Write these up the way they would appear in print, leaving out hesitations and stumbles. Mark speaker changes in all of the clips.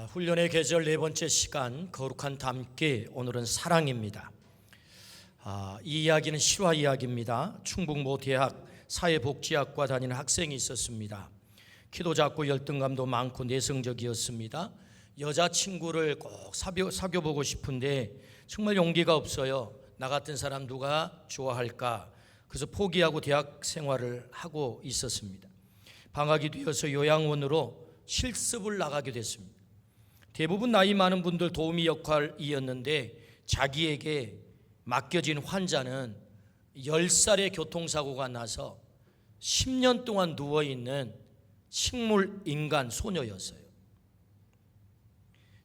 Speaker 1: 훈련의 계절 네 번째 시간 거룩한 담기, 오늘은 사랑입니다. 이 이야기는 실화 이야기입니다. 충북모 대학 사회복지학과 다니는 학생이 있었습니다. 키도 작고 열등감도 많고 내성적이었습니다. 여자친구를 꼭 사귀어보고 싶은데 정말 용기가 없어요. 나 같은 사람 누가 좋아할까? 그래서 포기하고 대학 생활을 하고 있었습니다. 방학이 되어서 요양원으로 실습을 나가게 됐습니다. 대부분 나이 많은 분들 도우미 역할이었는데 자기에게 맡겨진 환자는 10살의 교통사고가 나서 10년 동안 누워있는 식물인간 소녀였어요.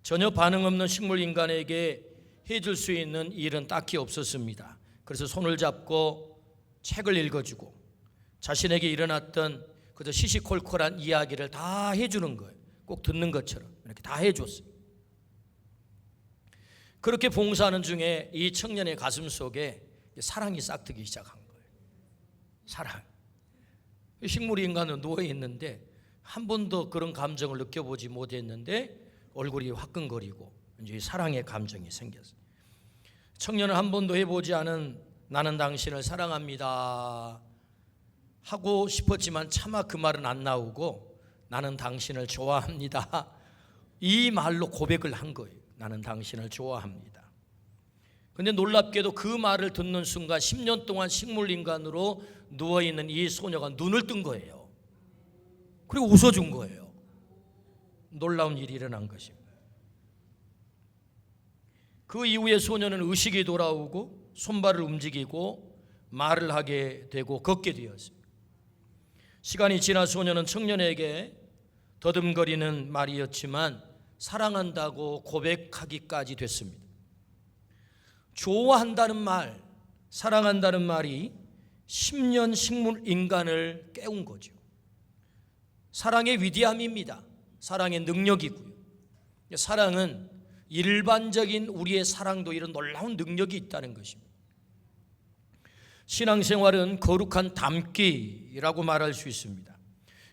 Speaker 1: 전혀 반응 없는 식물인간에게 해줄 수 있는 일은 딱히 없었습니다. 그래서 손을 잡고 책을 읽어주고 자신에게 일어났던 그저 시시콜콜한 이야기를 다 해주는 거예요. 꼭 듣는 것처럼 이렇게 다 해줬어요. 그렇게 봉사하는 중에 이 청년의 가슴 속에 사랑이 싹트기 시작한 거예요. 사랑. 식물인간은 누워있는데 한 번도 그런 감정을 느껴보지 못했는데 얼굴이 화끈거리고 이제 사랑의 감정이 생겼어요. 청년은 한 번도 해보지 않은 나는 당신을 사랑합니다 하고 싶었지만 차마 그 말은 안 나오고 나는 당신을 좋아합니다. 이 말로 고백을 한 거예요. 나는 당신을 좋아합니다. 그런데 놀랍게도 그 말을 듣는 순간 10년 동안 식물인간으로 누워있는 이 소녀가 눈을 뜬 거예요. 그리고 웃어준 거예요. 놀라운 일이 일어난 것입니다. 그 이후에 소녀는 의식이 돌아오고 손발을 움직이고 말을 하게 되고 걷게 되었습니다. 시간이 지나 소녀는 청년에게 더듬거리는 말이었지만 사랑한다고 고백하기까지 됐습니다. 좋아한다는 말, 사랑한다는 말이 10년 식물인간을 깨운 거죠. 사랑의 위대함입니다. 사랑의 능력이고요. 사랑은 일반적인 우리의 사랑도 이런 놀라운 능력이 있다는 것입니다. 신앙생활은 거룩한 담기라고 말할 수 있습니다.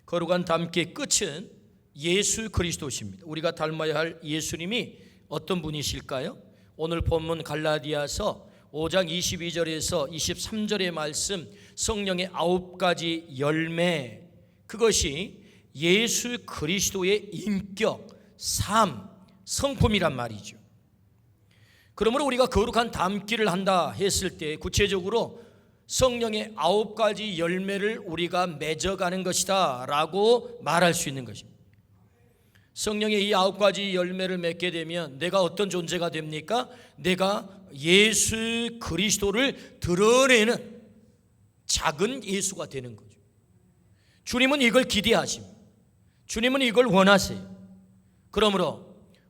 Speaker 1: 거룩한 담기의 끝은 예수 그리스도십니다. 우리가 닮아야 할 예수님이 어떤 분이실까요? 오늘 본문 갈라디아서 5장 22절에서 23절의 말씀, 성령의 9가지 열매, 그것이 예수 그리스도의 인격, 삶, 성품이란 말이죠. 그러므로 우리가 거룩한 담기를 한다 했을 때 구체적으로 성령의 9가지 열매를 우리가 맺어가는 것이다 라고 말할 수 있는 것입니다. 성령의 이 9가지 열매를 맺게 되면 내가 어떤 존재가 됩니까? 내가 예수 그리스도를 드러내는 작은 예수가 되는 거죠. 주님은 이걸 기대하십니다. 주님은 이걸 원하세요. 그러므로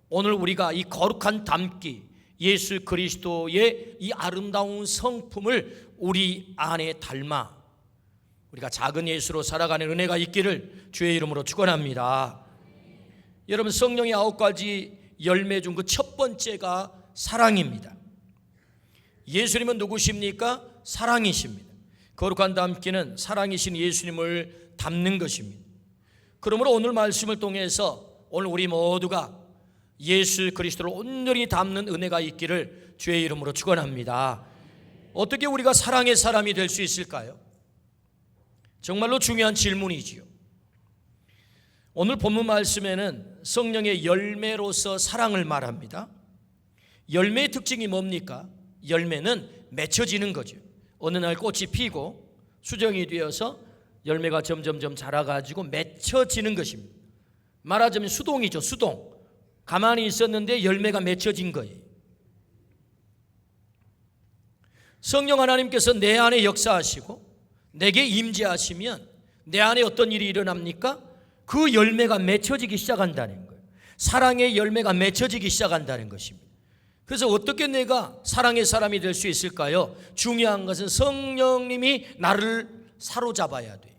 Speaker 1: 오늘 우리가 이 거룩한 담기, 예수 그리스도의 이 아름다운 성품을 우리 안에 닮아 우리가 작은 예수로 살아가는 은혜가 있기를 주의 이름으로 축원합니다. 여러분, 성령의 9가지 열매 중 그 첫 번째가 사랑입니다. 예수님은 누구십니까? 사랑이십니다. 거룩한 담기는 사랑이신 예수님을 담는 것입니다. 그러므로 오늘 말씀을 통해서 오늘 우리 모두가 예수 그리스도를 온전히 담는 은혜가 있기를 주의 이름으로 축원합니다. 어떻게 우리가 사랑의 사람이 될 수 있을까요? 정말로 중요한 질문이지요. 오늘 본문 말씀에는 성령의 열매로서 사랑을 말합니다. 열매의 특징이 뭡니까? 열매는 맺혀지는 거죠. 어느 날 꽃이 피고 수정이 되어서 열매가 점점점 자라가지고 맺혀지는 것입니다. 말하자면 수동이죠. 수동. 가만히 있었는데 열매가 맺혀진 거예요. 성령 하나님께서 내 안에 역사하시고 내게 임재하시면 내 안에 어떤 일이 일어납니까? 그 열매가 맺혀지기 시작한다는 거예요. 사랑의 열매가 맺혀지기 시작한다는 것입니다. 그래서 어떻게 내가 사랑의 사람이 될 수 있을까요? 중요한 것은 성령님이 나를 사로잡아야 돼요.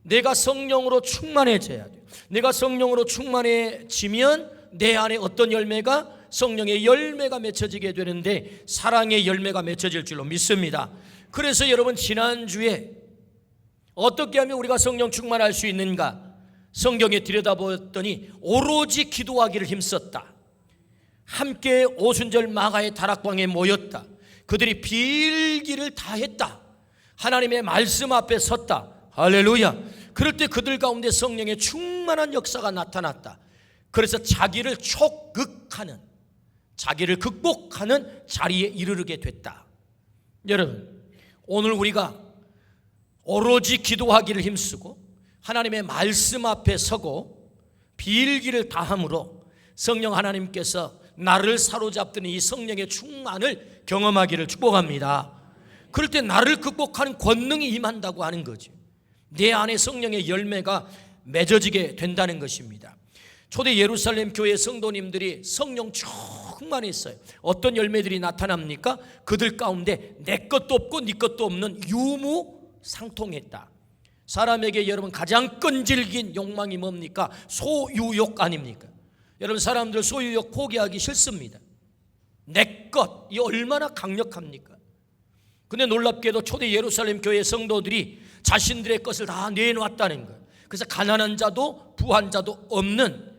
Speaker 1: 내가 성령으로 충만해져야 돼요. 내가 성령으로 충만해지면 내 안에 어떤 열매가? 성령의 열매가 맺혀지게 되는데 사랑의 열매가 맺혀질 줄로 믿습니다. 그래서 여러분, 지난주에 어떻게 하면 우리가 성령 충만할 수 있는가? 성경에 들여다보았더니 오로지 기도하기를 힘썼다. 함께 오순절 마가의 다락방에 모였다. 그들이 빌기를 다했다. 하나님의 말씀 앞에 섰다. 할렐루야. 그럴 때 그들 가운데 성령의 충만한 역사가 나타났다. 그래서 자기를 촉극하는, 자기를 극복하는 자리에 이르게 됐다. 여러분, 오늘 우리가 오로지 기도하기를 힘쓰고 하나님의 말씀 앞에 서고 빌기를 다함으로 성령 하나님께서 나를 사로잡던 이 성령의 충만을 경험하기를 축복합니다. 그럴 때 나를 극복하는 권능이 임한다고 하는 거죠. 내 안에 성령의 열매가 맺어지게 된다는 것입니다. 초대 예루살렘 교회 성도님들이 성령 충만했어요. 어떤 열매들이 나타납니까? 그들 가운데 내 것도 없고 네 것도 없는 유무상통했다. 사람에게 여러분 가장 끈질긴 욕망이 뭡니까? 소유욕 아닙니까? 여러분, 사람들 소유욕 포기하기 싫습니다. 내 것, 이 얼마나 강력합니까? 근데 놀랍게도 초대 예루살렘 교회 성도들이 자신들의 것을 다 내놓았다는 거예요. 그래서 가난한 자도 부한 자도 없는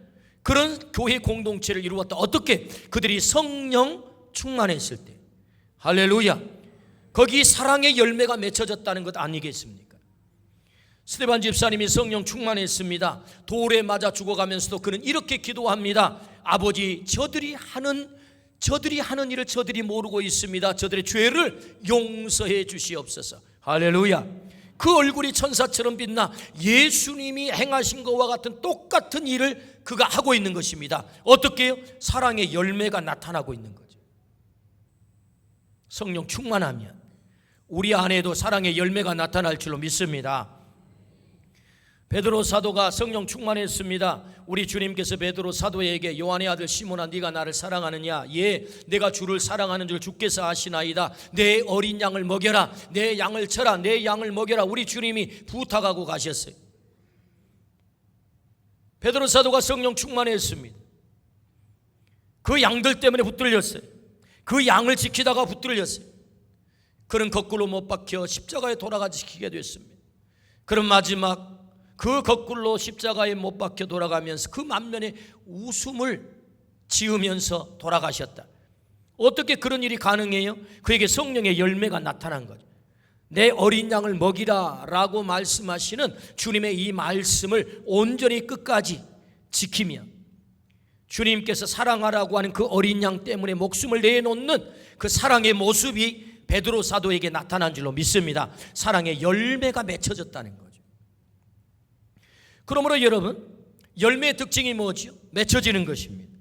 Speaker 1: 그런 교회 공동체를 이루었다. 어떻게? 그들이 성령 충만했을 때. 할렐루야. 거기 사랑의 열매가 맺혀졌다는 것 아니겠습니까? 스데반 집사님이 성령 충만했습니다. 돌에 맞아 죽어가면서도 그는 이렇게 기도합니다. 아버지, 저들이 하는 일을 저들이 모르고 있습니다. 저들의 죄를 용서해 주시옵소서. 할렐루야. 그 얼굴이 천사처럼 빛나 예수님이 행하신 것과 같은 똑같은 일을 그가 하고 있는 것입니다. 어떻게 해요? 사랑의 열매가 나타나고 있는 거죠. 성령 충만하면 우리 안에도 사랑의 열매가 나타날 줄로 믿습니다. 베드로 사도가 성령 충만했습니다. 우리 주님께서 베드로 사도에게 요한의 아들 시몬아, 네가 나를 사랑하느냐? 예, 내가 주를 사랑하는 줄 주께서 아시나이다. 내 어린 양을 먹여라. 내 양을 쳐라. 내 양을 먹여라. 우리 주님이 부탁하고 가셨어요. 베드로 사도가 성령 충만했습니다. 그 양들 때문에 붙들렸어요. 그 양을 지키다가 붙들렸어요. 그는 거꾸로 못 박혀 십자가에 돌아가시게 됐습니다. 그런 마지막 그 거꾸로 십자가에 못 박혀 돌아가면서 그 만면에 웃음을 지으면서 돌아가셨다. 어떻게 그런 일이 가능해요? 그에게 성령의 열매가 나타난 거죠. 내 어린 양을 먹이라 라고 말씀하시는 주님의 이 말씀을 온전히 끝까지 지키며 주님께서 사랑하라고 하는 그 어린 양 때문에 목숨을 내놓는 그 사랑의 모습이 베드로 사도에게 나타난 줄로 믿습니다. 사랑의 열매가 맺혀졌다는 거죠. 그러므로 여러분, 열매의 특징이 뭐죠? 맺혀지는 것입니다.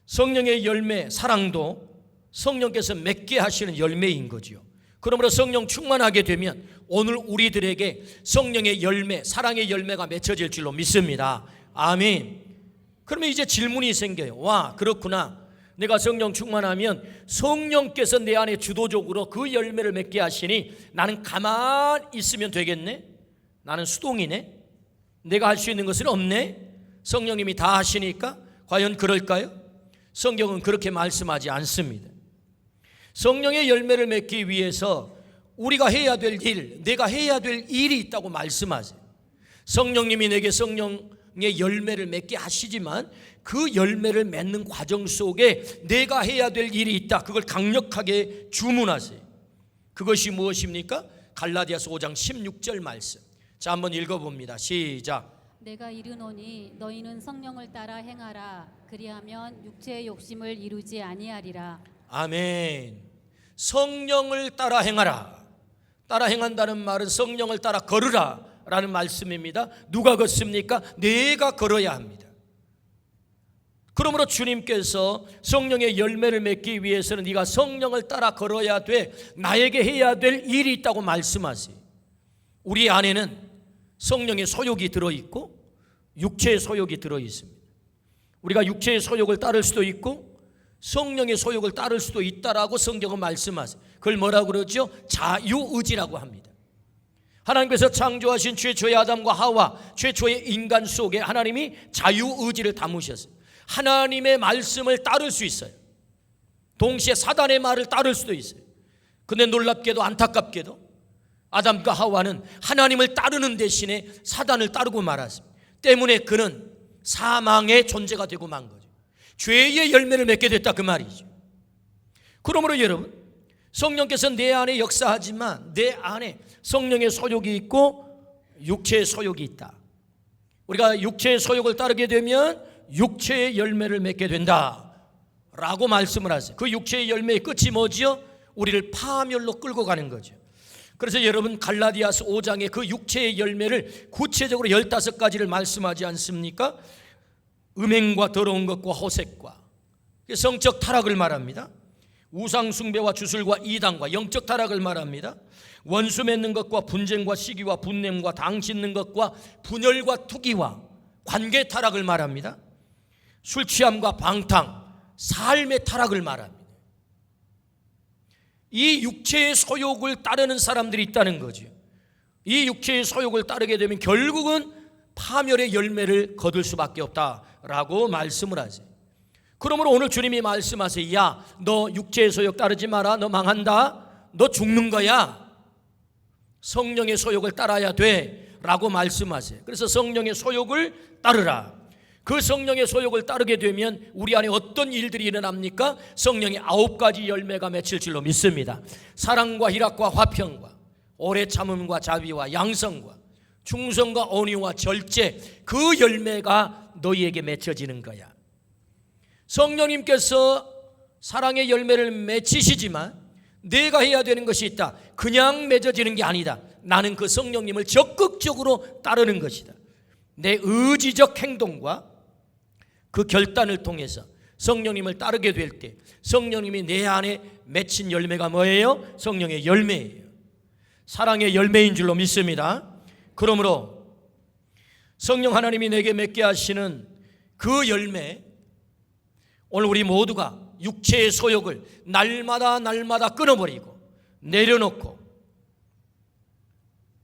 Speaker 1: 성령의 열매, 사랑도 성령께서 맺게 하시는 열매인 거죠. 그러므로 성령 충만하게 되면 오늘 우리들에게 성령의 열매, 사랑의 열매가 맺혀질 줄로 믿습니다. 아멘. 그러면 이제 질문이 생겨요. 와, 그렇구나. 내가 성령 충만하면 성령께서 내 안에 주도적으로 그 열매를 맺게 하시니 나는 가만히 있으면 되겠네? 나는 수동이네? 내가 할 수 있는 것은 없네? 성령님이 다 하시니까? 과연 그럴까요? 성경은 그렇게 말씀하지 않습니다. 성령의 열매를 맺기 위해서 우리가 해야 될 일, 내가 해야 될 일이 있다고 말씀하세요. 성령님이 내게 성령의 열매를 맺게 하시지만 그 열매를 맺는 과정 속에 내가 해야 될 일이 있다. 그걸 강력하게 주문하세요. 그것이 무엇입니까? 갈라디아서 5장 16절 말씀. 자, 한번 읽어봅니다. 시작.
Speaker 2: 내가 이르노니 너희는 성령을 따라 행하라. 그리하면 육체의 욕심을 이루지 아니하리라.
Speaker 1: 아멘. 성령을 따라 행하라. 따라 행한다는 말은 성령을 따라 걸으라 라는 말씀입니다. 누가 걷습니까? 내가 걸어야 합니다. 그러므로 주님께서 성령의 열매를 맺기 위해서는 네가 성령을 따라 걸어야 돼. 나에게 해야 될 일이 있다고 말씀하세요. 우리 안에는 성령의 소욕이 들어있고 육체의 소욕이 들어있습니다. 우리가 육체의 소욕을 따를 수도 있고 성령의 소욕을 따를 수도 있다라고 성경은 말씀하세요. 그걸 뭐라고 그러죠? 자유의지라고 합니다. 하나님께서 창조하신 최초의 아담과 하와, 최초의 인간 속에 하나님이 자유의지를 담으셨어요. 하나님의 말씀을 따를 수 있어요. 동시에 사단의 말을 따를 수도 있어요. 근데 놀랍게도 안타깝게도 아담과 하와는 하나님을 따르는 대신에 사단을 따르고 말았습니다. 때문에 그는 사망의 존재가 되고 만 거죠. 죄의 열매를 맺게 됐다 그 말이죠. 그러므로 여러분, 성령께서 내 안에 역사하지만 내 안에 성령의 소욕이 있고 육체의 소욕이 있다. 우리가 육체의 소욕을 따르게 되면 육체의 열매를 맺게 된다 라고 말씀을 하세요. 그 육체의 열매의 끝이 뭐지요? 우리를 파멸로 끌고 가는 거죠. 그래서 여러분, 갈라디아서 5장에 그 육체의 열매를 구체적으로 15가지를 말씀하지 않습니까? 음행과 더러운 것과 호색과 성적 타락을 말합니다. 우상 숭배와 주술과 이단과 영적 타락을 말합니다. 원수 맺는 것과 분쟁과 시기와 분냄과 당 짓는 것과 분열과 투기와 관계 타락을 말합니다. 술 취함과 방탕, 삶의 타락을 말합니다. 이 육체의 소욕을 따르는 사람들이 있다는 거죠. 이 육체의 소욕을 따르게 되면 결국은 파멸의 열매를 거둘 수밖에 없다라고 말씀을 하세요. 그러므로 오늘 주님이 말씀하세요. 야, 너 육체의 소욕 따르지 마라. 너 망한다. 너 죽는 거야. 성령의 소욕을 따라야 돼 라고 말씀하세요. 그래서 성령의 소욕을 따르라. 그 성령의 소욕을 따르게 되면 우리 안에 어떤 일들이 일어납니까? 성령의 9가지 열매가 맺힐 줄로 믿습니다. 사랑과 희락과 화평과 오래 참음과 자비와 양성과 충성과 온유와 절제, 그 열매가 너희에게 맺혀지는 거야. 성령님께서 사랑의 열매를 맺히시지만 내가 해야 되는 것이 있다. 그냥 맺어지는 게 아니다. 나는 그 성령님을 적극적으로 따르는 것이다. 내 의지적 행동과 그 결단을 통해서 성령님을 따르게 될 때 성령님이 내 안에 맺힌 열매가 뭐예요? 성령의 열매예요. 사랑의 열매인 줄로 믿습니다. 그러므로 성령 하나님이 내게 맺게 하시는 그 열매, 오늘 우리 모두가 육체의 소욕을 날마다 끊어버리고 내려놓고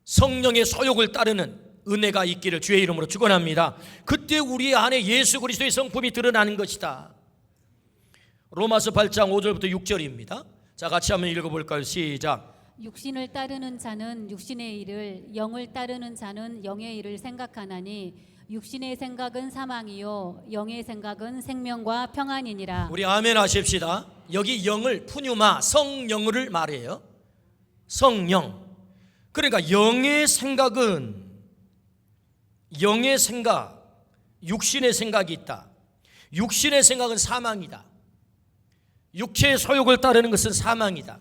Speaker 1: 성령의 소욕을 따르는 은혜가 있기를 주의 이름으로 축원합니다. 그때 우리 안에 예수 그리스도의 성품이 드러나는 것이다. 로마서 8장 5절부터 6절입니다. 자, 같이 한번 읽어볼까요? 시작.
Speaker 2: 육신을 따르는 자는 육신의 일을, 영을 따르는 자는 영의 일을 생각하나니 육신의 생각은 사망이요 영의 생각은 생명과 평안이니라.
Speaker 1: 우리 아멘 하십시다. 여기 영을 푸뉴마, 성령을 말해요. 성령. 그러니까 영의 생각은, 영의 생각, 육신의 생각이 있다. 육신의 생각은 사망이다. 육체의 소욕을 따르는 것은 사망이다.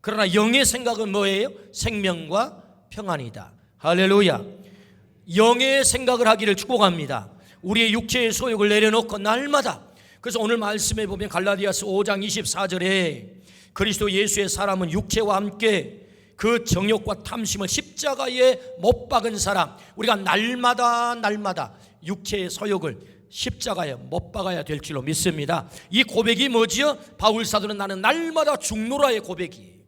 Speaker 1: 그러나 영의 생각은 뭐예요? 생명과 평안이다. 할렐루야. 영의 생각을 하기를 축복합니다. 우리의 육체의 소욕을 내려놓고 날마다, 그래서 오늘 말씀에 보면 갈라디아서 5장 24절에 그리스도 예수의 사람은 육체와 함께 그 정욕과 탐심을 십자가에 못 박은 사람, 우리가 날마다 육체의 소욕을 십자가에 못 박아야 될 줄로 믿습니다. 이 고백이 뭐지요? 바울 사도는 나는 날마다 죽노라의 고백이에요.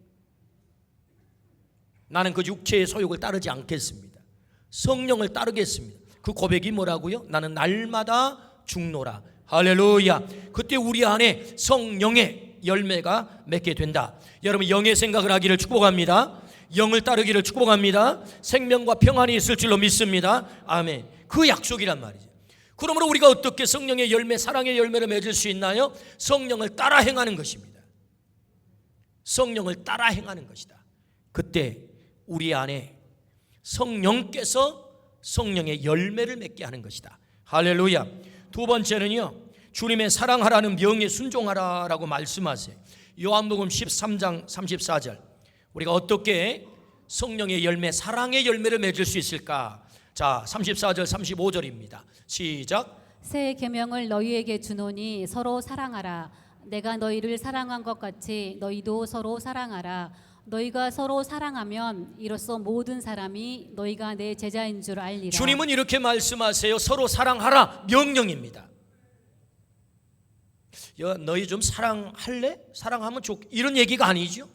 Speaker 1: 나는 그 육체의 소욕을 따르지 않겠습니다. 성령을 따르겠습니다. 그 고백이 뭐라고요? 나는 날마다 죽노라. 할렐루야. 그때 우리 안에 성령의 열매가 맺게 된다. 여러분, 영의 생각을 하기를 축복합니다. 영을 따르기를 축복합니다. 생명과 평안이 있을 줄로 믿습니다. 아멘. 그 약속이란 말이죠. 그러므로 우리가 어떻게 성령의 열매, 사랑의 열매를 맺을 수 있나요? 성령을 따라 행하는 것입니다. 성령을 따라 행하는 것이다. 그때 우리 안에 성령께서 성령의 열매를 맺게 하는 것이다. 할렐루야. 두 번째는요, 주님의 사랑하라는 명에 순종하라라고 말씀하세요. 요한복음 13장 34절. 우리가 어떻게 성령의 열매, 사랑의 열매를 맺을 수 있을까? 자, 34절 35절입니다. 시작.
Speaker 2: 새 계명을 너희에게 주노니 서로 사랑하라. 내가 너희를 사랑한 것 같이 너희도 서로 사랑하라. 너희가 서로 사랑하면 이로써 모든 사람이 너희가 내 제자인 줄 알리라.
Speaker 1: 주님은 이렇게 말씀하세요. 서로 사랑하라. 명령입니다. 너희 좀 사랑할래? 사랑하면 좋, 이런 얘기가 아니죠.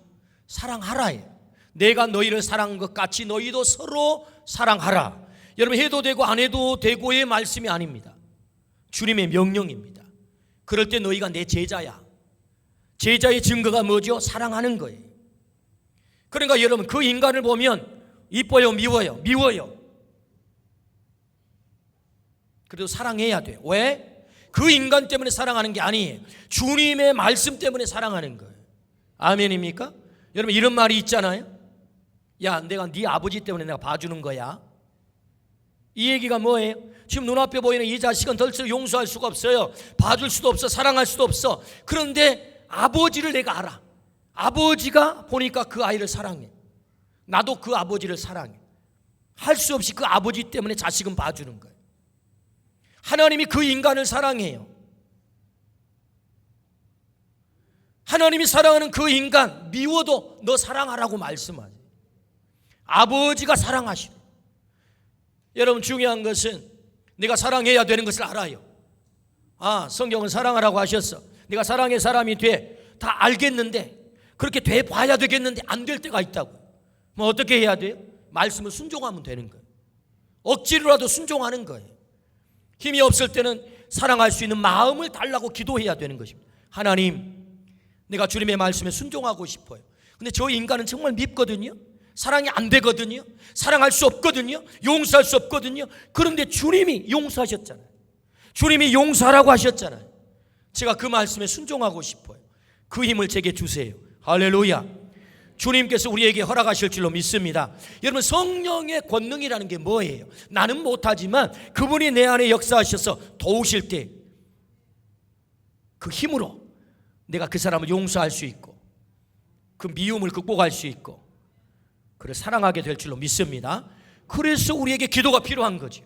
Speaker 1: 사랑하라예요. 내가 너희를 사랑한 것 같이 너희도 서로 사랑하라. 여러분, 해도 되고 안 해도 되고의 말씀이 아닙니다. 주님의 명령입니다. 그럴 때 너희가 내 제자야. 제자의 증거가 뭐죠? 사랑하는 거예요. 그러니까 여러분, 그 인간을 보면 이뻐요, 미워요? 미워요. 그래도 사랑해야 돼요. 왜? 그 인간 때문에 사랑하는 게 아니에요. 주님의 말씀 때문에 사랑하는 거예요. 아멘입니까? 여러분 이런 말이 있잖아요. 야, 내가 네 아버지 때문에 내가 봐주는 거야. 이 얘기가 뭐예요? 지금 눈앞에 보이는 이 자식은 더 이상 용서할 수가 없어요. 봐줄 수도 없어. 사랑할 수도 없어. 그런데 아버지를 내가 알아. 아버지가 보니까 그 아이를 사랑해. 나도 그 아버지를 사랑해. 할 수 없이 그 아버지 때문에 자식은 봐주는 거예요. 하나님이 그 인간을 사랑해요. 하나님이 사랑하는 그 인간 미워도 너 사랑하라고 말씀하세요. 아버지가 사랑하시고. 여러분 중요한 것은 내가 사랑해야 되는 것을 알아요. 아, 성경은 사랑하라고 하셨어. 내가 사랑의 사람이 돼. 다 알겠는데 그렇게 돼 봐야 되겠는데 안 될 때가 있다고. 뭐 어떻게 해야 돼요? 말씀을 순종하면 되는 거예요. 억지로라도 순종하는 거예요. 힘이 없을 때는 사랑할 수 있는 마음을 달라고 기도해야 되는 것입니다. 하나님, 내가 주님의 말씀에 순종하고 싶어요. 근데 저 인간은 정말 밉거든요. 사랑이 안 되거든요. 사랑할 수 없거든요. 용서할 수 없거든요. 그런데 주님이 용서하셨잖아요. 주님이 용서하라고 하셨잖아요. 제가 그 말씀에 순종하고 싶어요. 그 힘을 제게 주세요. 할렐루야. 주님께서 우리에게 허락하실 줄로 믿습니다. 여러분 성령의 권능이라는 게 뭐예요? 나는 못하지만 그분이 내 안에 역사하셔서 도우실 때 그 힘으로 내가 그 사람을 용서할 수 있고 그 미움을 극복할 수 있고 그를 사랑하게 될 줄로 믿습니다. 그래서 우리에게 기도가 필요한 거죠.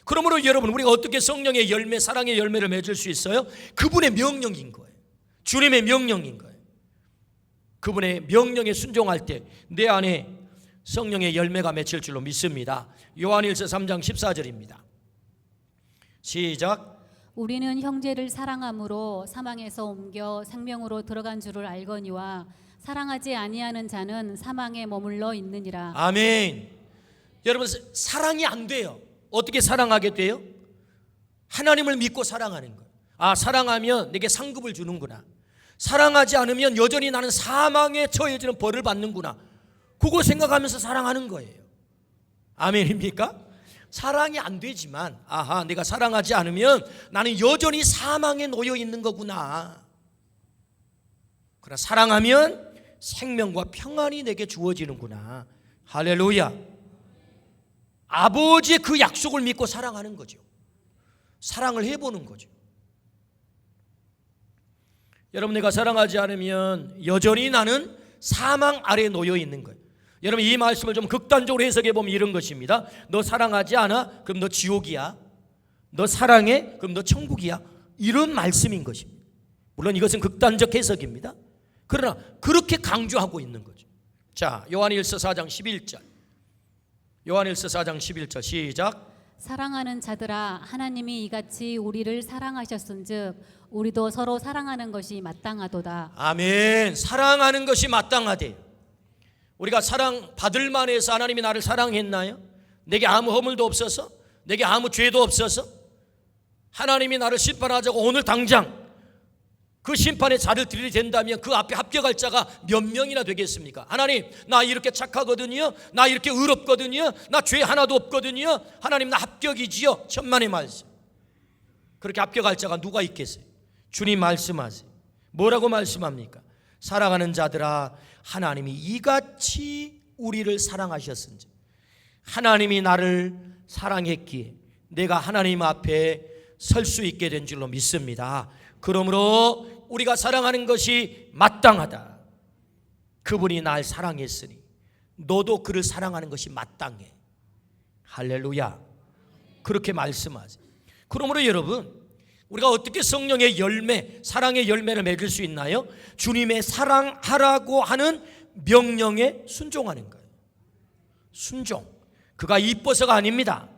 Speaker 1: 그러므로 여러분 우리가 어떻게 성령의 열매, 사랑의 열매를 맺을 수 있어요? 그분의 명령인 거예요. 주님의 명령인 거예요. 그분의 명령에 순종할 때 내 안에 성령의 열매가 맺힐 줄로 믿습니다. 요한일서 3장 14절입니다. 시작.
Speaker 2: 우리는 형제를 사랑함으로 사망에서 옮겨 생명으로 들어간 줄을 알거니와 사랑하지 아니하는 자는 사망에 머물러 있느니라.
Speaker 1: 아멘. 여러분 사랑이 안 돼요. 어떻게 사랑하게 돼요? 하나님을 믿고 사랑하는 거예요. 아, 사랑하면 내게 상급을 주는구나. 사랑하지 않으면 여전히 나는 사망에 처해지는 벌을 받는구나. 그거 생각하면서 사랑하는 거예요. 아멘입니까? 사랑이 안 되지만 아하, 내가 사랑하지 않으면 나는 여전히 사망에 놓여 있는 거구나. 그러나 사랑하면 생명과 평안이 내게 주어지는구나. 할렐루야. 아버지의 그 약속을 믿고 사랑하는 거죠. 사랑을 해보는 거죠. 여러분 내가 사랑하지 않으면 여전히 나는 사망 아래에 놓여 있는 거예요. 여러분 이 말씀을 좀 극단적으로 해석해 보면 이런 것입니다. 너 사랑하지 않아? 그럼 너 지옥이야. 너 사랑해? 그럼 너 천국이야. 이런 말씀인 것입니다. 물론 이것은 극단적 해석입니다. 그러나 그렇게 강조하고 있는 거죠. 자, 요한일서 4장 11절. 요한일서 4장 11절 시작.
Speaker 2: 사랑하는 자들아, 하나님이 이같이 우리를 사랑하셨은즉 우리도 서로 사랑하는 것이 마땅하도다.
Speaker 1: 아멘. 사랑하는 것이 마땅하대. 우리가 사랑 받을 만해서 하나님이 나를 사랑했나요? 내게 아무 허물도 없어서, 내게 아무 죄도 없어서 하나님이 나를 심판하자고 오늘 당장 그 심판의 자를 들이댄다면 그 앞에 합격할 자가 몇 명이나 되겠습니까? 하나님, 나 이렇게 착하거든요. 나 이렇게 의롭거든요. 나 죄 하나도 없거든요. 하나님, 나 합격이지요. 천만의 말씀. 그렇게 합격할 자가 누가 있겠어요? 주님 말씀하세요. 뭐라고 말씀합니까? 사랑하는 자들아, 하나님이 이같이 우리를 사랑하셨은지. 하나님이 나를 사랑했기에 내가 하나님 앞에 설 수 있게 된 줄로 믿습니다. 그러므로 우리가 사랑하는 것이 마땅하다. 그분이 날 사랑했으니 너도 그를 사랑하는 것이 마땅해. 할렐루야. 그렇게 말씀하세요. 그러므로 여러분, 우리가 어떻게 성령의 열매, 사랑의 열매를 맺을 수 있나요? 주님의 사랑하라고 하는 명령에 순종하는 거예요. 순종. 그가 이뻐서가 아닙니다.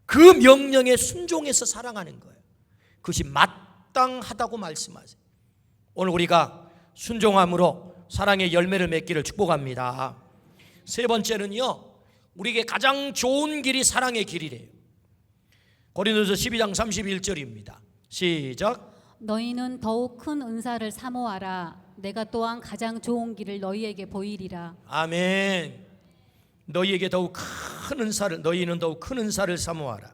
Speaker 1: 그 명령에 순종해서 사랑하는 거예요. 그것이 마땅하다고 말씀하세요. 오늘 우리가 순종함으로 사랑의 열매를 맺기를 축복합니다. 세 번째는요, 우리에게 가장 좋은 길이 사랑의 길이래요. 고린도서 12장 31절입니다. 시작.
Speaker 2: 너희는 더욱 큰 은사를 사모하라. 내가 또한 가장 좋은 길을 너희에게 보이리라.
Speaker 1: 아멘. 너희에게 더욱 큰 은사를, 너희는 더욱 큰 은사를 사모하라.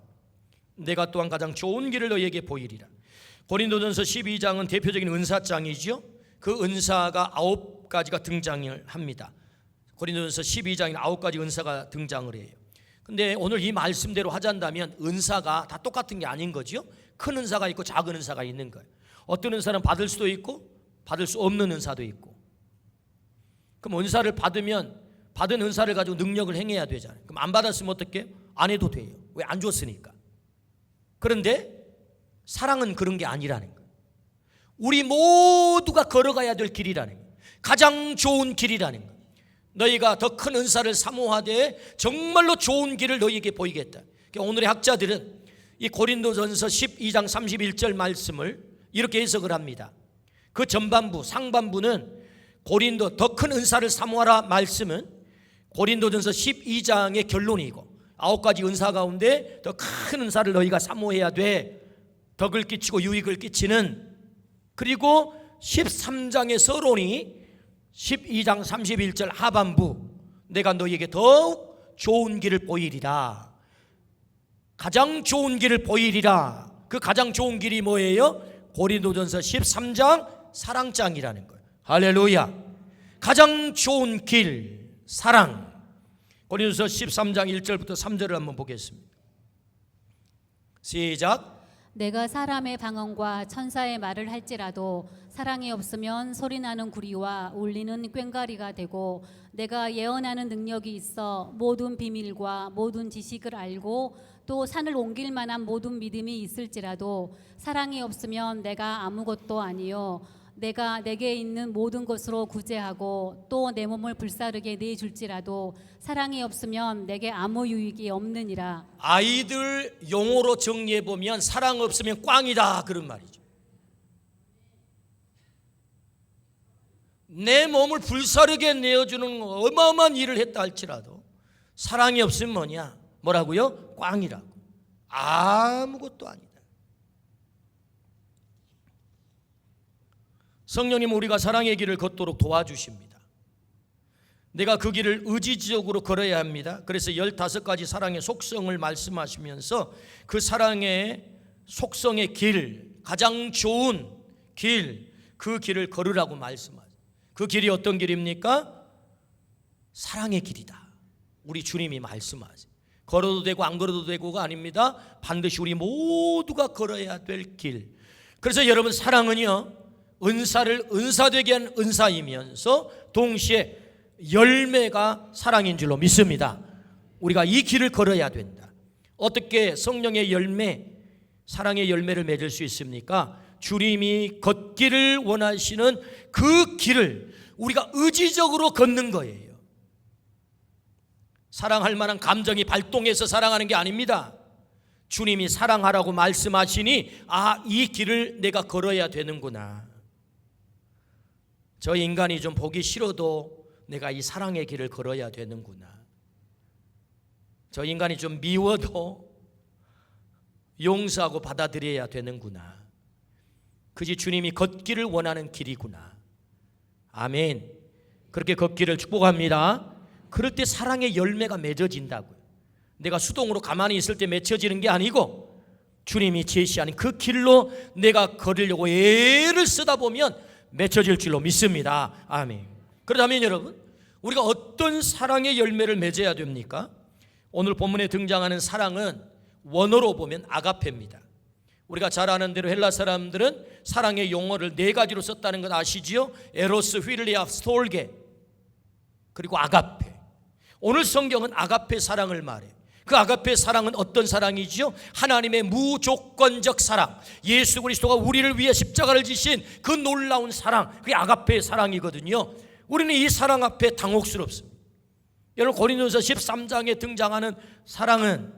Speaker 1: 내가 또한 가장 좋은 길을 너희에게 보이리라. 고린도전서 12장은 대표적인 은사장이죠. 그 은사가 9가지가 등장을 합니다. 고린도전서 12장에는 9가지 은사가 등장을 해요. 근데 오늘 이 말씀대로 하자면 은사가 다 똑같은 게 아닌 거죠. 큰 은사가 있고 작은 은사가 있는 거예요. 어떤 은사는 받을 수도 있고 받을 수 없는 은사도 있고. 그럼 은사를 받으면 받은 은사를 가지고 능력을 행해야 되잖아요. 그럼 안 받았으면 어떻게? 안 해도 돼요. 왜? 안 줬으니까. 그런데 사랑은 그런 게 아니라는 거예요. 우리 모두가 걸어가야 될 길이라는 거예요. 가장 좋은 길이라는 거예요. 너희가 더 큰 은사를 사모하되 정말로 좋은 길을 너희에게 보이겠다. 오늘의 학자들은 이 고린도전서 12장 31절 말씀을 이렇게 해석을 합니다. 그 전반부, 상반부는 고린도 더 큰 은사를 사모하라 말씀은 고린도전서 12장의 결론이고 9가지 은사 가운데 더 큰 은사를 너희가 사모해야 돼. 덕을 끼치고 유익을 끼치는. 그리고 13장의 서론이 12장 31절 하반부, 내가 너희에게 더욱 좋은 길을 보이리라. 가장 좋은 길을 보이리라. 그 가장 좋은 길이 뭐예요? 고린도전서 13장 사랑장이라는 거예요. 할렐루야. 가장 좋은 길, 사랑. 고린도전서 13장 1절부터 3절을 한번 보겠습니다. 시작.
Speaker 2: 내가 사람의 방언과 천사의 말을 할지라도 사랑이 없으면 소리나는 구리와 울리는 꽹과리가 되고, 내가 예언하는 능력이 있어 모든 비밀과 모든 지식을 알고 또 산을 옮길 만한 모든 믿음이 있을지라도 사랑이 없으면 내가 아무것도 아니요 내가 내게 있는 모든 것으로 구제하고 또 내 몸을 불사르게 내줄지라도 사랑이 없으면 내게 아무 유익이 없느니라.
Speaker 1: 아이들 용어로 정리해 보면 사랑 없으면 꽝이다 그런 말이죠. 내 몸을 불사르게 내어주는 어마어마한 일을 했다 할지라도 사랑이 없으면 뭐냐? 뭐라고요? 꽝이라고. 아무것도 아니다. 성령님은 우리가 사랑의 길을 걷도록 도와주십니다. 내가 그 길을 의지적으로 걸어야 합니다. 그래서 15가지 사랑의 속성을 말씀하시면서 그 사랑의 속성의 길, 가장 좋은 길, 그 길을 걸으라고 말씀하세요. 그 길이 어떤 길입니까? 사랑의 길이다. 우리 주님이 말씀하세요. 걸어도 되고 안 걸어도 되고가 아닙니다. 반드시 우리 모두가 걸어야 될 길. 그래서 여러분, 사랑은요, 은사를 은사되게 한 은사이면서 동시에 열매가 사랑인 줄로 믿습니다. 우리가 이 길을 걸어야 된다. 어떻게 성령의 열매, 사랑의 열매를 맺을 수 있습니까? 주님이 걷기를 원하시는 그 길을 우리가 의지적으로 걷는 거예요. 사랑할 만한 감정이 발동해서 사랑하는 게 아닙니다. 주님이 사랑하라고 말씀하시니 이 길을 내가 걸어야 되는구나. 저 인간이 좀 보기 싫어도 내가 이 사랑의 길을 걸어야 되는구나. 저 인간이 좀 미워도 용서하고 받아들여야 되는구나. 그지 주님이 걷기를 원하는 길이구나. 아멘. 그렇게 걷기를 축복합니다. 그럴 때 사랑의 열매가 맺어진다고요. 내가 수동으로 가만히 있을 때 맺혀지는 게 아니고 주님이 제시하는 그 길로 내가 걸으려고 애를 쓰다 보면 맺혀질 줄로 믿습니다. 아멘. 그렇다면 여러분, 우리가 어떤 사랑의 열매를 맺어야 됩니까? 오늘 본문에 등장하는 사랑은 원어로 보면 아가페입니다. 우리가 잘 아는 대로 헬라 사람들은 사랑의 용어를 4가지로 썼다는 것 아시지요? 에로스, 휘릴리아, 스톨게, 그리고 아가페. 오늘 성경은 아가페 사랑을 말해요. 그 아가페 사랑은 어떤 사랑이지요? 하나님의 무조건적 사랑, 예수 그리스도가 우리를 위해 십자가를 지신 그 놀라운 사랑, 그게 아가페의 사랑이거든요. 우리는 이 사랑 앞에 당혹스럽습니다. 여러분, 고린도전서 13장에 등장하는 사랑은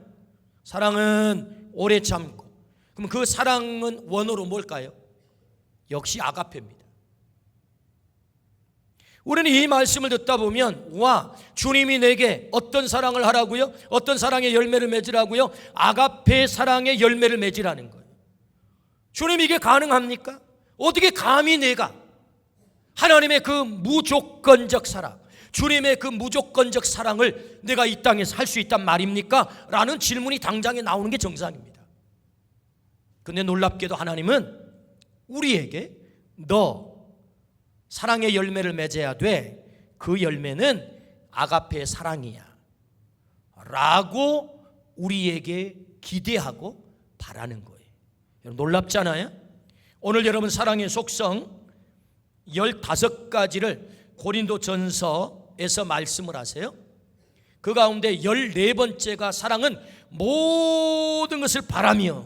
Speaker 1: 오래 참고. 그럼 그 사랑은 원어로 뭘까요? 역시 아가페입니다. 우리는 이 말씀을 듣다 보면 주님이 내게 어떤 사랑을 하라고요? 어떤 사랑의 열매를 맺으라고요? 아가페 사랑의 열매를 맺으라는 거예요. 주님, 이게 가능합니까? 어떻게 감히 내가 하나님의 그 무조건적 사랑, 주님의 그 무조건적 사랑을 내가 이 땅에서 할 수 있단 말입니까? 라는 질문이 당장에 나오는 게 정상입니다. 근데 놀랍게도 하나님은 우리에게 너 사랑의 열매를 맺어야 돼. 그 열매는 아가페의 사랑이야 라고 우리에게 기대하고 바라는 거예요. 여러분 놀랍잖아요. 오늘 여러분 사랑의 속성 15가지를 고린도전서에서 말씀을 하세요. 그 가운데 14번째가 사랑은 모든 것을 바라며,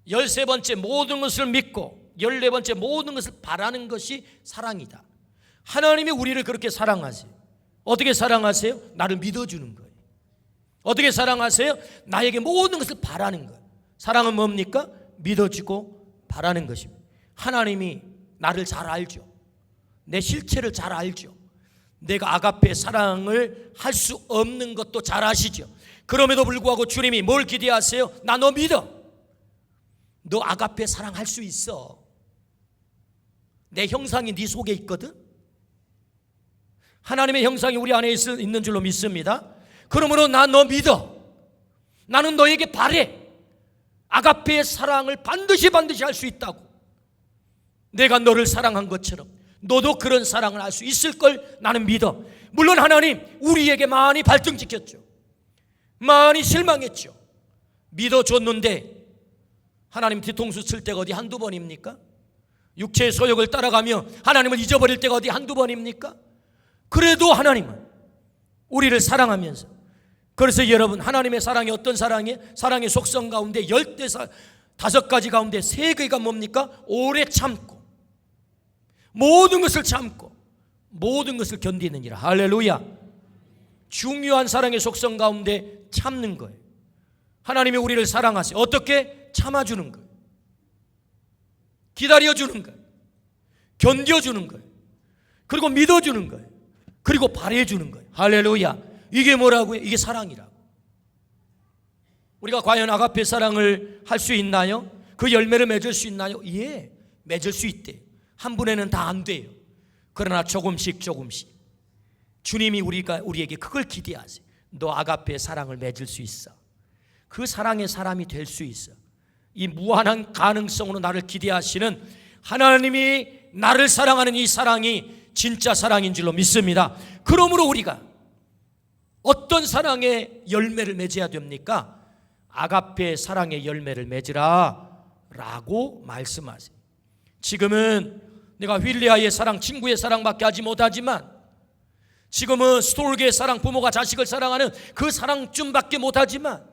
Speaker 1: 13번째 모든 것을 믿고, 14번째 모든 것을 바라는 것이 사랑이다. 하나님이 우리를 그렇게 사랑하세요. 어떻게 사랑하세요? 나를 믿어주는 거예요. 어떻게 사랑하세요? 나에게 모든 것을 바라는 거예요. 사랑은 뭡니까? 믿어주고 바라는 것입니다. 하나님이 나를 잘 알죠. 내 실체를 잘 알죠. 내가 아가페 사랑을 할 수 없는 것도 잘 아시죠. 그럼에도 불구하고 주님이 뭘 기대하세요? 나 너 믿어. 너 아가페 사랑할 수 있어. 내 형상이 네 속에 있거든. 하나님의 형상이 우리 안에 있는 줄로 믿습니다. 그러므로 나 너 믿어. 나는 너에게 바래. 아가페의 사랑을 반드시 할 수 있다고. 내가 너를 사랑한 것처럼 너도 그런 사랑을 할 수 있을 걸 나는 믿어. 물론 하나님 우리에게 많이 발등지켰죠. 많이 실망했죠. 믿어줬는데 하나님 뒤통수 칠 때가 어디 한두 번입니까? 육체의 소욕을 따라가며 하나님을 잊어버릴 때가 어디 한두 번입니까? 그래도 하나님은 우리를 사랑하면서, 그래서 여러분 하나님의 사랑이 어떤 사랑이에요? 사랑의 속성 가운데 15가지 가운데 3개가 뭡니까? 오래 참고, 모든 것을 참고, 모든 것을 견디느니라. 할렐루야. 중요한 사랑의 속성 가운데 참는 거예요. 하나님이 우리를 사랑하세요. 어떻게? 참아주는 거예요. 기다려주는 거예요. 견뎌주는 거예요. 그리고 믿어주는 거예요. 그리고 바래주는 거예요. 할렐루야. 이게 뭐라고요? 이게 사랑이라고. 우리가 과연 아가페 사랑을 할 수 있나요? 그 열매를 맺을 수 있나요? 예, 맺을 수 있대요. 한 번에는 다 안 돼요. 그러나 조금씩 주님이 우리에게 그걸 기대하세요. 너 아가페의 사랑을 맺을 수 있어. 그 사랑의 사람이 될 수 있어. 이 무한한 가능성으로 나를 기대하시는 하나님이 나를 사랑하는 이 사랑이 진짜 사랑인 줄로 믿습니다. 그러므로 우리가 어떤 사랑의 열매를 맺어야 됩니까? 아가페의 사랑의 열매를 맺으라 라고 말씀하세요. 지금은 내가 휠리아의 사랑, 친구의 사랑밖에 하지 못하지만, 지금은 스톨게의 사랑, 부모가 자식을 사랑하는 그 사랑쯤밖에 못하지만,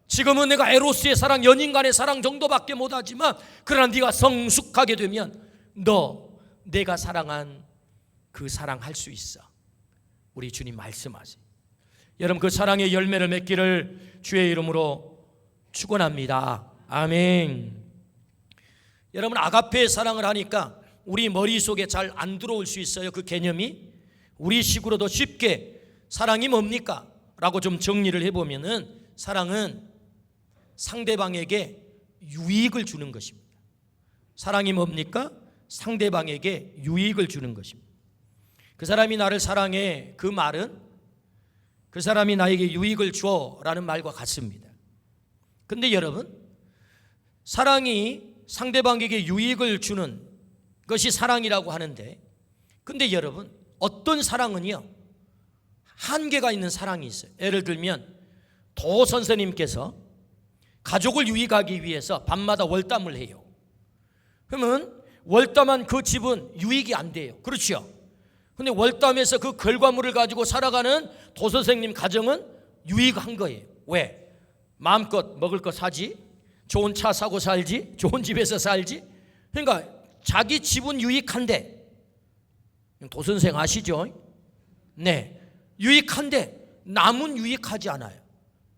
Speaker 1: 지금은 내가 에로스의 사랑, 연인 간의 사랑 정도밖에 못하지만, 그러나 네가 성숙하게 되면 내가 사랑한 그 사랑 할 수 있어. 우리 주님 말씀하세요. 여러분 그 사랑의 열매를 맺기를 주의 이름으로 축원합니다. 아멘. 여러분 아가페의 사랑을 하니까 우리 머릿속에 잘 안 들어올 수 있어요. 그 개념이 우리 식으로도 쉽게 사랑이 뭡니까? 라고 좀 정리를 해보면은 사랑은 상대방에게 유익을 주는 것입니다. 사랑이 뭡니까? 상대방에게 유익을 주는 것입니다. 그 사람이 나를 사랑해, 그 말은 그 사람이 나에게 유익을 줘라는 말과 같습니다. 근데 여러분, 사랑이 상대방에게 유익을 주는 것이 사랑이라고 하는데, 근데 여러분 어떤 사랑은요 한계가 있는 사랑이 있어요. 예를 들면 도 선생님께서 가족을 유익하기 위해서 밤마다 월담을 해요. 그러면 월담한 그 집은 유익이 안 돼요. 그렇죠? 근데 월담에서 그 결과물을 가지고 살아가는 도 선생님 가정은 유익한 거예요. 왜? 마음껏 먹을 거 사지, 좋은 차 사고 살지, 좋은 집에서 살지. 그러니까 자기 집은 유익한데, 도 선생 아시죠? 네, 유익한데 남은 유익하지 않아요.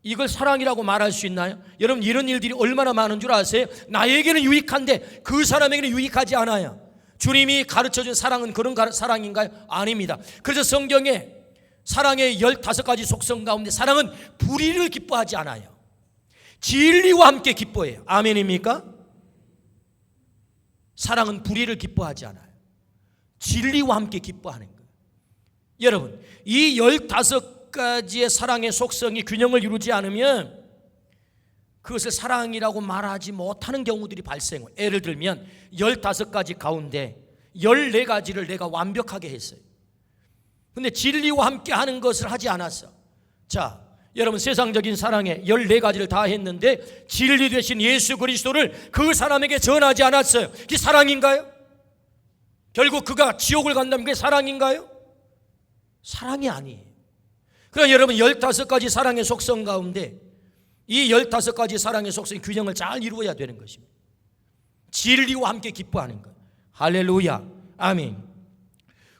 Speaker 1: 이걸 사랑이라고 말할 수 있나요? 여러분 이런 일들이 얼마나 많은 줄 아세요? 나에게는 유익한데 그 사람에게는 유익하지 않아요. 주님이 가르쳐준 사랑은 그런 사랑인가요? 아닙니다. 그래서 성경에 사랑의 15가지 속성 가운데 사랑은 불의를 기뻐하지 않아요. 진리와 함께 기뻐해요. 아멘입니까? 사랑은 불의를 기뻐하지 않아요. 진리와 함께 기뻐하는 거예요. 여러분 이 15가지의 사랑의 속성이 균형을 이루지 않으면 그것을 사랑이라고 말하지 못하는 경우들이 발생해요. 예를 들면 15가지 가운데 14가지를 내가 완벽하게 했어요. 근데 진리와 함께 하는 것을 하지 않았어. 자, 여러분, 세상적인 사랑에 14가지를 다 했는데 진리 되신 예수 그리스도를 그 사람에게 전하지 않았어요. 그게 사랑인가요? 결국 그가 지옥을 간다면 그게 사랑인가요? 사랑이 아니에요. 그러나 여러분, 15가지 사랑의 속성 가운데 이 15가지 사랑의 속성의 균형을 잘 이루어야 되는 것입니다. 진리와 함께 기뻐하는 것. 할렐루야, 아멘.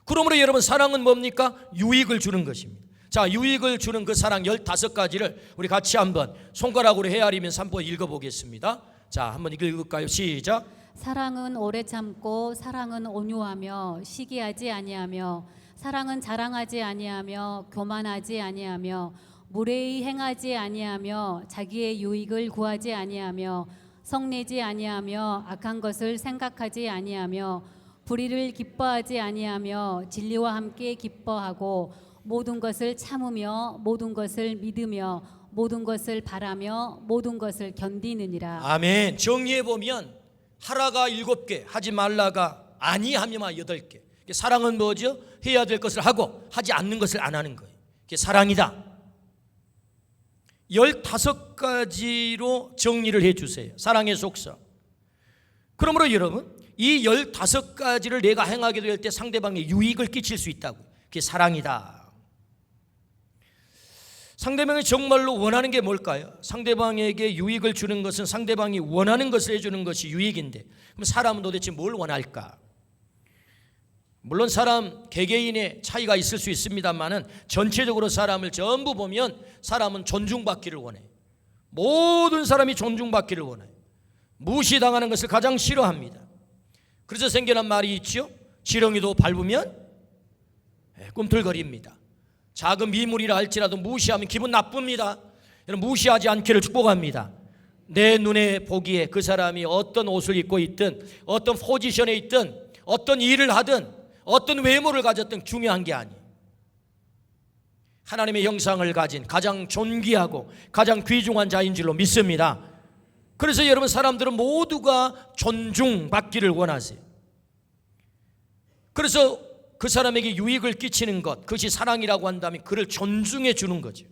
Speaker 1: 그러므로 여러분, 사랑은 뭡니까? 유익을 주는 것입니다. 자, 유익을 주는 그 사랑 15가지를 우리 같이 한번 손가락으로 헤아리면서 한번 읽어보겠습니다. 자, 한번 읽을까요? 시작.
Speaker 2: 사랑은 오래 참고 사랑은 온유하며 시기하지 아니하며 사랑은 자랑하지 아니하며 교만하지 아니하며 무례히 행하지 아니하며 자기의 유익을 구하지 아니하며 성내지 아니하며 악한 것을 생각하지 아니하며 불의를 기뻐하지 아니하며 진리와 함께 기뻐하고 모든 것을 참으며 모든 것을 믿으며 모든 것을 바라며 모든 것을 견디느니라.
Speaker 1: 아멘. 정리해 보면 하라가 7개, 하지 말라가 아니하며만 8개. 사랑은 뭐죠? 해야 될 것을 하고 하지 않는 것을 안 하는 거예요. 그게 사랑이다. 15가지로 정리를 해 주세요. 사랑의 속성. 그러므로 여러분, 이 15가지를 내가 행하게 될 때 상대방에 유익을 끼칠 수 있다고. 그게 사랑이다. 상대방이 정말로 원하는 게 뭘까요? 상대방에게 유익을 주는 것은 상대방이 원하는 것을 해주는 것이 유익인데, 그럼 사람은 도대체 뭘 원할까? 물론 사람 개개인의 차이가 있을 수 있습니다만은 전체적으로 사람을 전부 보면 사람은 존중받기를 원해요. 모든 사람이 존중받기를 원해요. 무시당하는 것을 가장 싫어합니다. 그래서 생겨난 말이 있죠. 지렁이도 밟으면 꿈틀거립니다. 작은 미물이라 할지라도 무시하면 기분 나쁩니다. 여러분, 무시하지 않기를 축복합니다. 내 눈에 보기에 그 사람이 어떤 옷을 입고 있든 어떤 포지션에 있든 어떤 일을 하든 어떤 외모를 가졌든 중요한 게 아니에요. 하나님의 형상을 가진 가장 존귀하고 가장 귀중한 자인 줄로 믿습니다. 그래서 여러분, 사람들은 모두가 존중받기를 원하세요. 그래서 그 사람에게 유익을 끼치는 것, 그것이 사랑이라고 한다면 그를 존중해 주는 거죠.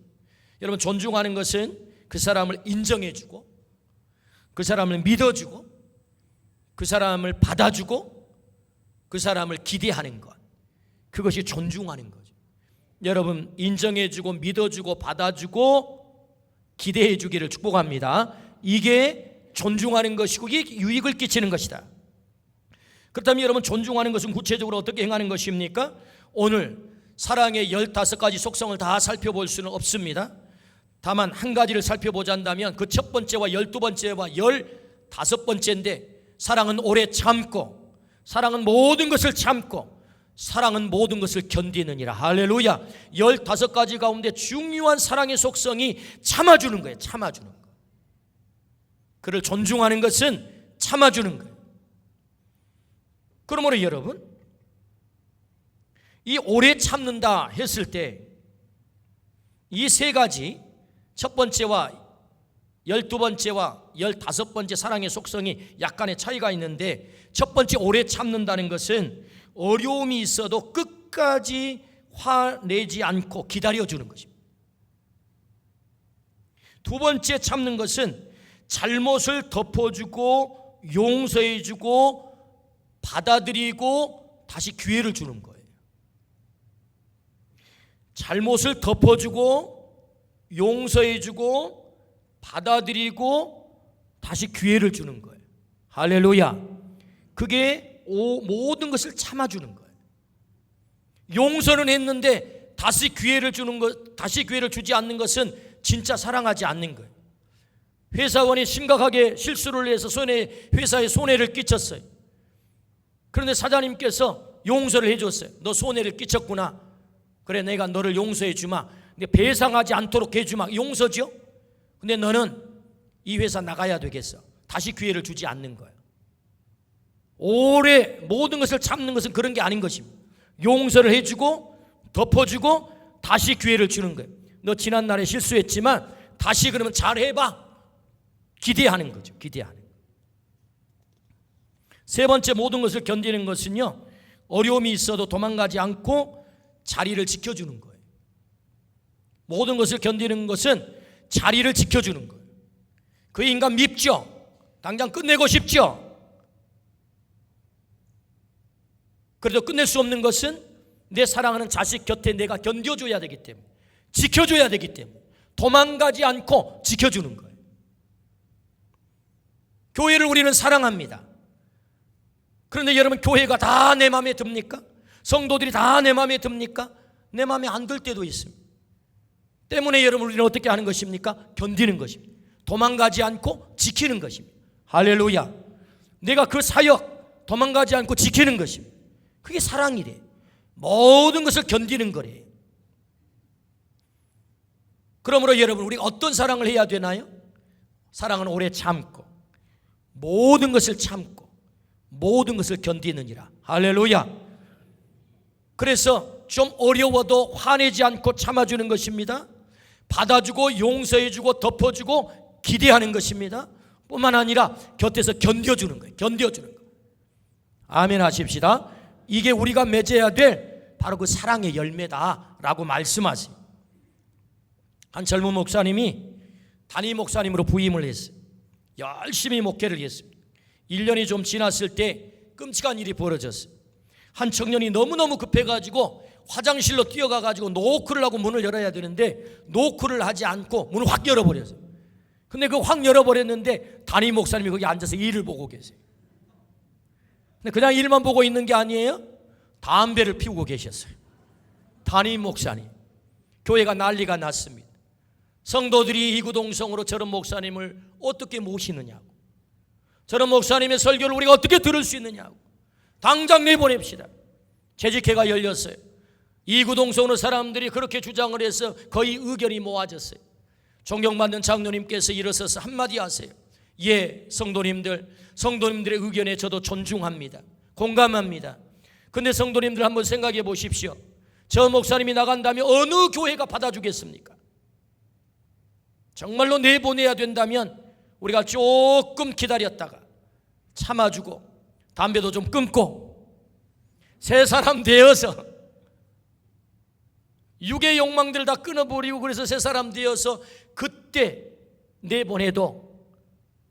Speaker 1: 여러분, 존중하는 것은 그 사람을 인정해 주고 그 사람을 믿어주고 그 사람을 받아주고 그 사람을 기대하는 것, 그것이 존중하는 거죠. 여러분, 인정해 주고 믿어주고 받아주고 기대해 주기를 축복합니다. 이게 존중하는 것이고 이게 유익을 끼치는 것이다. 그렇다면 여러분, 존중하는 것은 구체적으로 어떻게 행하는 것입니까? 오늘 사랑의 15가지 속성을 다 살펴볼 수는 없습니다. 다만 한 가지를 살펴보자 한다면 그 첫 번째와 12번째와 15번째인데, 사랑은 오래 참고, 사랑은 모든 것을 참고, 사랑은 모든 것을 견디느니라. 할렐루야. 15가지 가운데 중요한 사랑의 속성이 참아주는 거예요. 참아주는 거. 그를 존중하는 것은 참아주는 거예요. 그러므로 여러분, 이 오래 참는다 했을 때 이 3가지, 첫 번째와 12번째와 15번째 사랑의 속성이 약간의 차이가 있는데, 첫 번째 오래 참는다는 것은 어려움이 있어도 끝까지 화내지 않고 기다려주는 것입니다. 두 번째 참는 것은 잘못을 덮어주고 용서해주고 받아들이고 다시 기회를 주는 거예요. 잘못을 덮어주고 용서해주고 받아들이고 다시 기회를 주는 거예요. 할렐루야. 그게 모든 것을 참아주는 거예요. 용서는 했는데 다시 기회를 주는 것, 다시 기회를 주지 않는 것은 진짜 사랑하지 않는 거예요. 회사원이 심각하게 실수를 해서 회사에 손해를 끼쳤어요. 그런데 사장님께서 용서를 해줬어요. 너 손해를 끼쳤구나. 그래, 내가 너를 용서해 주마. 근데 배상하지 않도록 해주마. 용서죠. 근데 너는 이 회사 나가야 되겠어. 다시 기회를 주지 않는 거예요. 오래 모든 것을 참는 것은 그런 게 아닌 것입니다. 용서를 해주고 덮어주고 다시 기회를 주는 거예요. 너 지난날에 실수했지만 다시 그러면 잘해봐. 기대하는 거죠. 기대하는. 세 번째, 모든 것을 견디는 것은요, 어려움이 있어도 도망가지 않고 자리를 지켜주는 거예요. 모든 것을 견디는 것은 자리를 지켜주는 거예요. 그 인간 밉죠? 당장 끝내고 싶죠? 그래도 끝낼 수 없는 것은 내 사랑하는 자식 곁에 내가 견뎌줘야 되기 때문에, 지켜줘야 되기 때문에 도망가지 않고 지켜주는 거예요. 교회를 우리는 사랑합니다. 그런데 여러분, 교회가 다 내 마음에 듭니까? 성도들이 다 내 마음에 듭니까? 내 마음에 안 들 때도 있습니다. 때문에 여러분, 우리는 어떻게 하는 것입니까? 견디는 것입니다. 도망가지 않고 지키는 것입니다. 할렐루야. 내가 그 사역 도망가지 않고 지키는 것입니다. 그게 사랑이래. 모든 것을 견디는 거래. 그러므로 여러분, 우리가 어떤 사랑을 해야 되나요? 사랑은 오래 참고, 모든 것을 참고, 모든 것을 견디느니라. 할렐루야. 그래서 좀 어려워도 화내지 않고 참아주는 것입니다. 받아주고 용서해주고 덮어주고 기대하는 것입니다. 뿐만 아니라 곁에서 견뎌주는 거예요. 견뎌주는 거. 아멘 하십시다. 이게 우리가 맺어야 될 바로 그 사랑의 열매다라고 말씀하세요. 한 젊은 목사님이 담임 목사님으로 부임을 했어요. 열심히 목회를 했습니다. 1년이 좀 지났을 때 끔찍한 일이 벌어졌어요. 한 청년이 너무너무 급해가지고 화장실로 뛰어가가지고 노크를 하고 문을 열어야 되는데 노크를 하지 않고 문을 확 열어버렸어요. 근데 그 확 열어버렸는데 담임 목사님이 거기 앉아서 일을 보고 계세요. 근데 그냥 일만 보고 있는 게 아니에요. 담배를 피우고 계셨어요. 담임 목사님. 교회가 난리가 났습니다. 성도들이 이구동성으로 저런 목사님을 어떻게 모시느냐고, 저런 목사님의 설교를 우리가 어떻게 들을 수 있느냐고, 당장 내보냅시다. 재직회가 열렸어요. 이구동성으로 사람들이 그렇게 주장을 해서 거의 의견이 모아졌어요. 존경받는 장로님께서 일어서서 한마디 하세요. 예, 성도님들의 의견에 저도 존중합니다. 공감합니다. 근데 성도님들 한번 생각해 보십시오. 저 목사님이 나간다면 어느 교회가 받아주겠습니까? 정말로 내보내야 된다면 우리가 조금 기다렸다가 참아주고 담배도 좀 끊고 새 사람 되어서 육의 욕망들을 다 끊어버리고 그래서 새 사람 되어서 그때 내보내도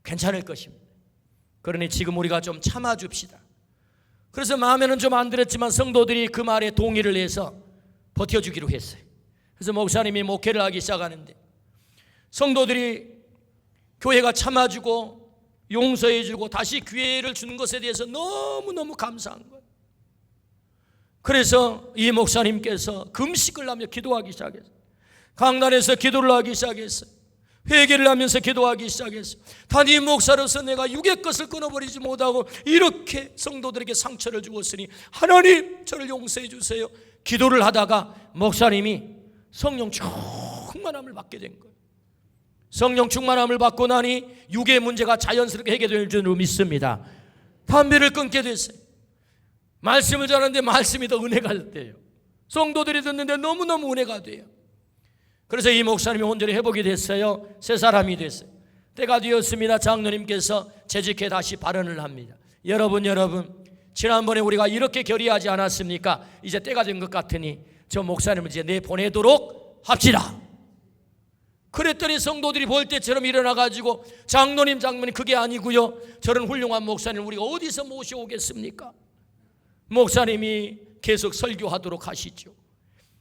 Speaker 1: 괜찮을 것입니다. 그러니 지금 우리가 좀 참아줍시다. 그래서 마음에는 좀 안 들었지만 성도들이 그 말에 동의를 해서 버텨주기로 했어요. 그래서 목사님이 목회를 하기 시작하는데 성도들이 교회가 참아주고 용서해주고 다시 기회를 주는 것에 대해서 너무너무 감사한 거예요. 그래서 이 목사님께서 금식을 하며 기도하기 시작했어요. 강단에서 기도를 하기 시작했어요. 회개를 하면서 기도하기 시작했어요. 담임 목사로서 내가 육의 것을 끊어버리지 못하고 이렇게 성도들에게 상처를 주었으니 하나님 저를 용서해 주세요. 기도를 하다가 목사님이 성령 충만함을 받게 된 거예요. 성령 충만함을 받고 나니 육의 문제가 자연스럽게 해결될 줄로 믿습니다. 담배를 끊게 됐어요. 말씀을 전하는데 말씀이 더 은혜가 돼요. 성도들이 듣는데 너무너무 은혜가 돼요. 그래서 이 목사님이 온전히 회복이 됐어요. 새 사람이 됐어요. 때가 되었습니다. 장로님께서 재직해 다시 발언을 합니다. 여러분 지난번에 우리가 이렇게 결의하지 않았습니까? 이제 때가 된 것 같으니 저 목사님을 이제 내보내도록 합시다. 그랬더니 성도들이 볼 때처럼 일어나가지고 장로님 그게 아니고요, 저런 훌륭한 목사님 우리가 어디서 모셔오겠습니까? 목사님이 계속 설교하도록 하시죠.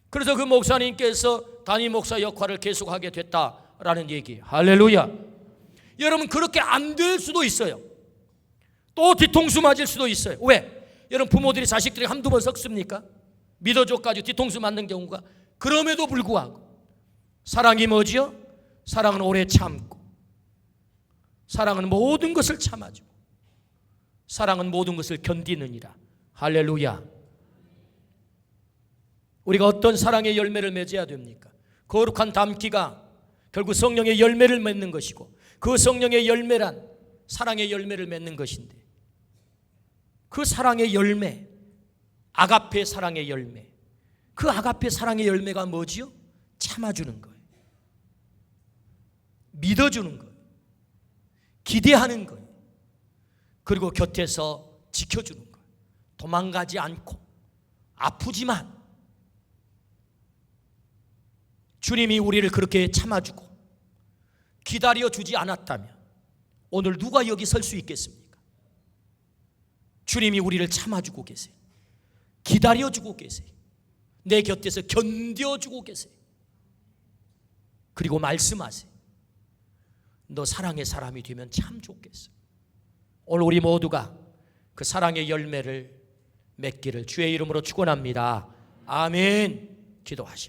Speaker 1: 그래서 그 목사님께서 담임 목사 역할을 계속하게 됐다라는 얘기. 할렐루야. 여러분 그렇게 안 될 수도 있어요. 또 뒤통수 맞을 수도 있어요. 왜? 여러분 부모들이 자식들이 한두 번 섞습니까? 믿어줘가지고 뒤통수 맞는 경우가. 그럼에도 불구하고 사랑이 뭐지요? 사랑은 오래 참고, 사랑은 모든 것을 참아주고, 사랑은 모든 것을 견디느니라. 할렐루야. 우리가 어떤 사랑의 열매를 맺어야 됩니까? 거룩한 담기가 결국 성령의 열매를 맺는 것이고 그 성령의 열매란 사랑의 열매를 맺는 것인데 그 사랑의 열매, 아가페 사랑의 열매, 그 아가페 사랑의 열매가 뭐지요? 참아주는 거예요. 믿어주는 거예요. 기대하는 거예요. 그리고 곁에서 지켜주는 거예요. 도망가지 않고 아프지만 주님이 우리를 그렇게 참아주고 기다려주지 않았다면 오늘 누가 여기 설 수 있겠습니까? 주님이 우리를 참아주고 계세요. 기다려주고 계세요. 내 곁에서 견뎌주고 계세요. 그리고 말씀하세요. 너 사랑의 사람이 되면 참 좋겠어. 오늘 우리 모두가 그 사랑의 열매를 맺기를 주의 이름으로 축원합니다. 아멘. 기도하십시오.